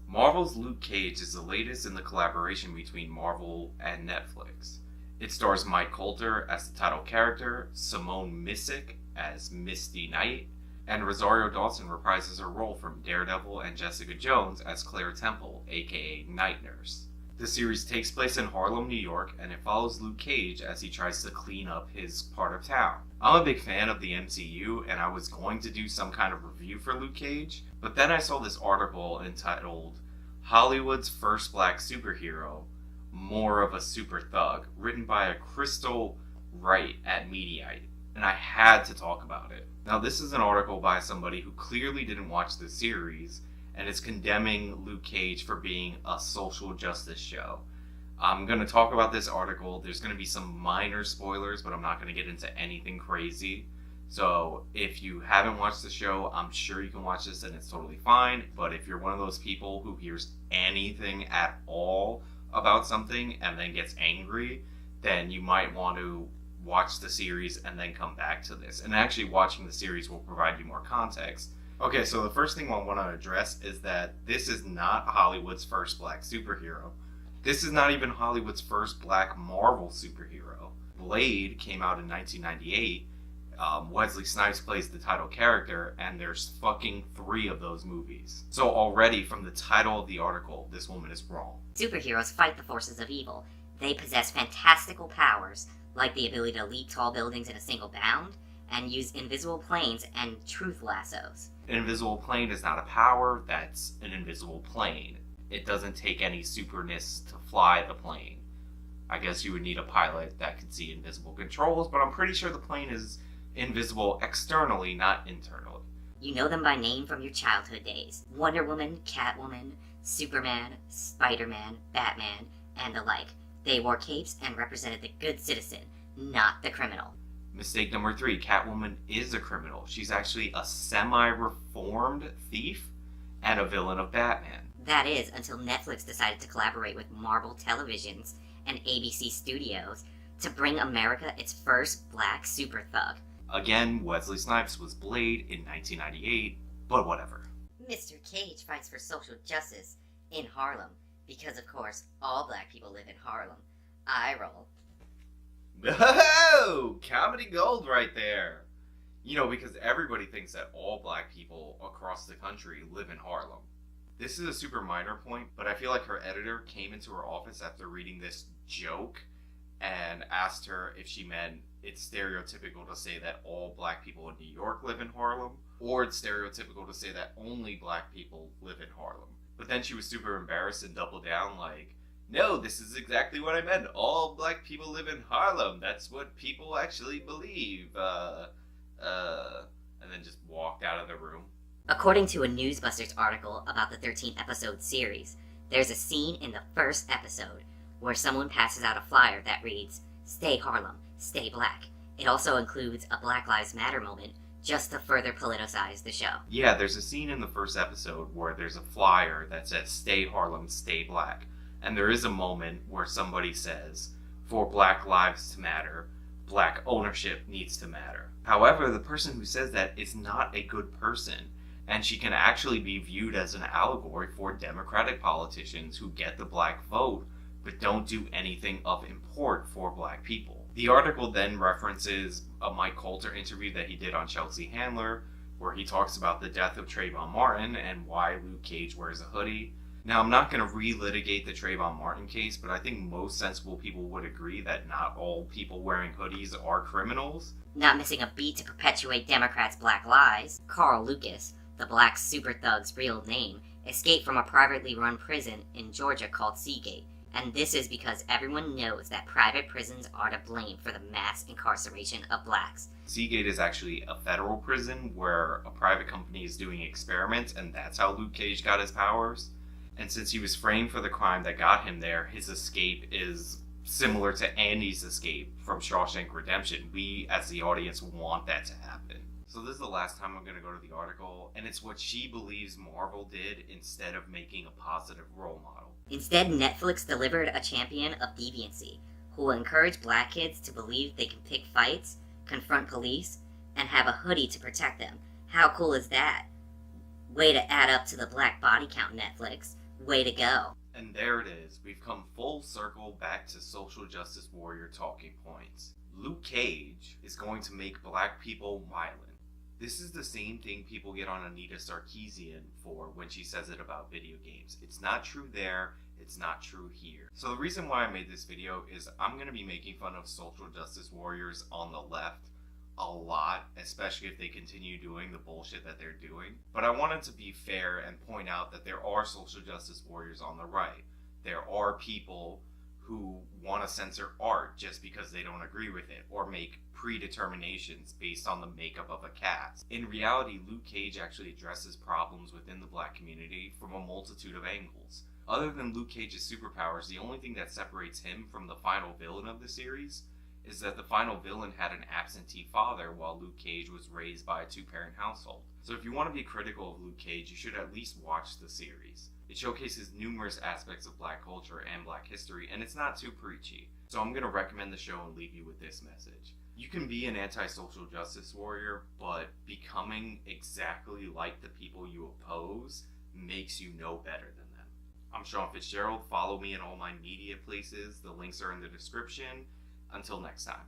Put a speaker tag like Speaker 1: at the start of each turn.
Speaker 1: Marvel's Luke Cage is the latest in the collaboration between Marvel and Netflix. It stars Mike Colter as the title character, Simone Missick as Misty Knight, and Rosario Dawson reprises her role from Daredevil and Jessica Jones as Claire Temple, aka Night Nurse. The series takes place in Harlem, New York, and it follows Luke Cage as he tries to clean up his part of town. I'm a big fan of the MCU, and I was going to do some kind of review for Luke Cage, but then I saw this article entitled Hollywood's First Black Superhero, More of a Super Thug, written by a Crystal Wright at Mediaite, and I had to talk about it. Now, this is an article by somebody who clearly didn't watch the series, and is condemning Luke Cage for being a social justice show. I'm going to talk about this article. There's going to be some minor spoilers, but I'm not going to get into anything crazy. So if you haven't watched the show, I'm sure you can watch this and it's totally fine. But if you're one of those people who hears anything at all about something and then gets angry, then you might want to watch the series and then come back to this. And actually watching the series will provide you more context. Okay, so the first thing I want to address is that this is not Hollywood's first black superhero. This is not even Hollywood's first black Marvel superhero. Blade came out in 1998. Wesley Snipes plays the title character, and there's fucking 3 of those movies. So already from the title of the article, this woman is wrong.
Speaker 2: Superheroes fight the forces of evil. They possess fantastical powers, like the ability to leap tall buildings in a single bound, and use invisible planes and truth lassos.
Speaker 1: An invisible plane is not a power, that's an invisible plane. It doesn't take any superness to fly the plane. I guess you would need a pilot that could see invisible controls, but I'm pretty sure the plane is invisible externally, not internally.
Speaker 2: You know them by name from your childhood days. Wonder Woman, Catwoman, Superman, Spider-Man, Batman, and the like. They wore capes and represented the good citizen, not the criminal.
Speaker 1: Mistake number 3, Catwoman is a criminal. She's actually a semi-reformed thief and a villain of Batman.
Speaker 2: That is, until Netflix decided to collaborate with Marvel Televisions and ABC Studios to bring America its first black super thug.
Speaker 1: Again, Wesley Snipes was Blade in 1998, but whatever.
Speaker 2: Mr. Cage fights for social justice in Harlem, because of course, all black people live in Harlem. Eye roll.
Speaker 1: Oh, comedy gold right there. You know, because everybody thinks that all black people across the country live in Harlem. This is a super minor point, but I feel like her editor came into her office after reading this joke and asked her if she meant it's stereotypical to say that all black people in New York live in Harlem, or it's stereotypical to say that only black people live in Harlem. But then she was super embarrassed and doubled down like, no, this is exactly what I meant. All black people live in Harlem. That's what people actually believe. And then just walked out of the room.
Speaker 2: According to a Newsbusters article about the 13th episode series, there's a scene in the first episode where someone passes out a flyer that reads, "Stay Harlem, stay black." It also includes a Black Lives Matter moment just to further politicize the show.
Speaker 1: Yeah, there's a scene in the first episode where there's a flyer that says, "Stay Harlem, stay black." And there is a moment where somebody says, "For Black Lives to matter, black ownership needs to matter." However, the person who says that is not a good person, and she can actually be viewed as an allegory for Democratic politicians who get the black vote, but don't do anything of import for black people. The article then references a Mike Colter interview that he did on Chelsea Handler, where he talks about the death of Trayvon Martin and why Luke Cage wears a hoodie. Now, I'm not going to relitigate the Trayvon Martin case, but I think most sensible people would agree that not all people wearing hoodies are criminals.
Speaker 2: Not missing a beat to perpetuate Democrats' black lies, Carl Lucas, the black super thug's real name, escaped from a privately run prison in Georgia called Seagate. And this is because everyone knows that private prisons are to blame for the mass incarceration of blacks.
Speaker 1: Seagate is actually a federal prison where a private company is doing experiments, and that's how Luke Cage got his powers. And since he was framed for the crime that got him there, his escape is similar to Andy's escape from Shawshank Redemption. We, as the audience, want that to happen. So this is the last time I'm going to go to the article, and it's what she believes Marvel did instead of making a positive role model.
Speaker 2: Instead, Netflix delivered a champion of deviancy, who will encourage black kids to believe they can pick fights, confront police, and have a hoodie to protect them. How cool is that? Way to add up to the black body count, Netflix. Way to go.
Speaker 1: And there it is. We've come full circle back to social justice warrior talking points. Luke Cage is going to make black people violent. This is the same thing people get on Anita Sarkeesian for when she says it about video games. It's not true there, it's not true here. So the reason why I made this video is I'm going to be making fun of social justice warriors on the left a lot, especially if they continue doing the bullshit that they're doing. But I wanted to be fair and point out that there are social justice warriors on the right. There are people who want to censor art just because they don't agree with it, or make predeterminations based on the makeup of a cast. In reality, Luke Cage actually addresses problems within the black community from a multitude of angles. Other than Luke Cage's superpowers, the only thing that separates him from the final villain of the series is that the final villain had an absentee father while Luke Cage was raised by a two-parent household. So if you want to be critical of Luke Cage, you should at least watch the series. It showcases numerous aspects of black culture and black history, and it's not too preachy. So I'm going to recommend the show and leave you with this message. You can be an anti-social justice warrior, but becoming exactly like the people you oppose makes you no better than them. I'm Sean Fitzgerald. Follow me in all my media places. The links are in the description. Until next time.